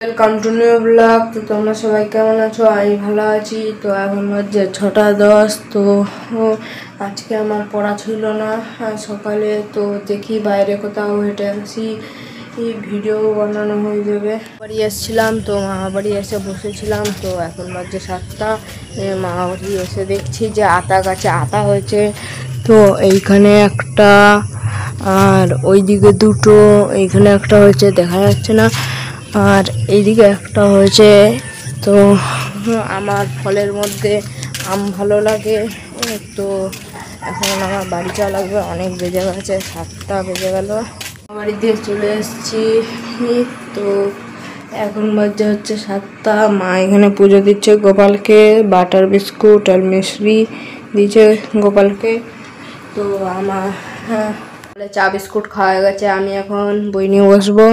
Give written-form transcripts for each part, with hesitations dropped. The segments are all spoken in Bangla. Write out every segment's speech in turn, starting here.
Welcome to new blog. তো তোমরা সবাই কেমন আছো? আমি ভালো আছি। তো এখন বাজে 6:10। তো আজকে আমার পড়া ছিল না সকালে, তো দেখি বাইরে কোথাও হেঁটে আসি, ভিডিও বানানো হয়ে যাবে। বাড়ি এসেছিলাম, তো মামা বাড়ি এসে বসেছিলাম। তো এখন বাজে 7টা। মামা বাড়ি এসে দেখছি যে আতা গাছে আতা হয়েছে। তো এইখানে একটা, আর ওইদিকে দুটো, এইখানে একটা হয়েছে, দেখা যাচ্ছে না, আর এইদিকে একটা হয়েছে। তো আমার ফলের মধ্যে আম ভালো লাগে। তো এখন আমার বাড়ি যাওয়া লাগবে, অনেক বেজে গেছে, 7টা বেজে গেল। বাড়ি দিয়ে চলে এসেছি। তো এখন বাজে হচ্ছে 7টা। মা এখানে পুজো দিচ্ছে গোপালকে, বাটার বিস্কুট আর মিশ্রি দিচ্ছে গোপালকে। তো আমার চা বিস্কুট খাওয়া গেছে, আমি এখন বই নিয়ে বসবো।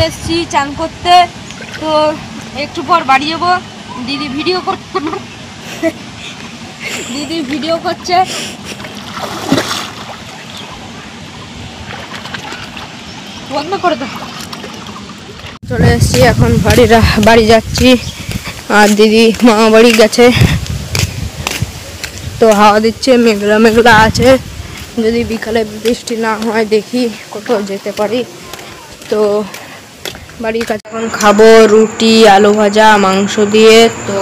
এসছি চান করতে। তো একটু পর বাড়ি যাবো। দিদি ভিডিও করছে। বন্ধ করে দাও। চলে এসছি, এখন বাড়ি যাচ্ছি। আর দিদি মামা বাড়ি গেছে। তো হাওয়া দিচ্ছে, মেঘলা মেঘলা আছে। যদি বিকালে বৃষ্টি না হয় দেখি কোথাও যেতে পারি। তো বাড়ির কাছে এখন খাবো রুটি, আলু ভাজা, মাংস দিয়ে। তো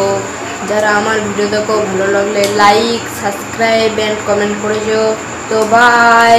যারা আমার ভিডিও দেখো, ভালো লাগলে লাইক, সাবস্ক্রাইব এন্ড কমেন্ট করে যেও। তো বাই।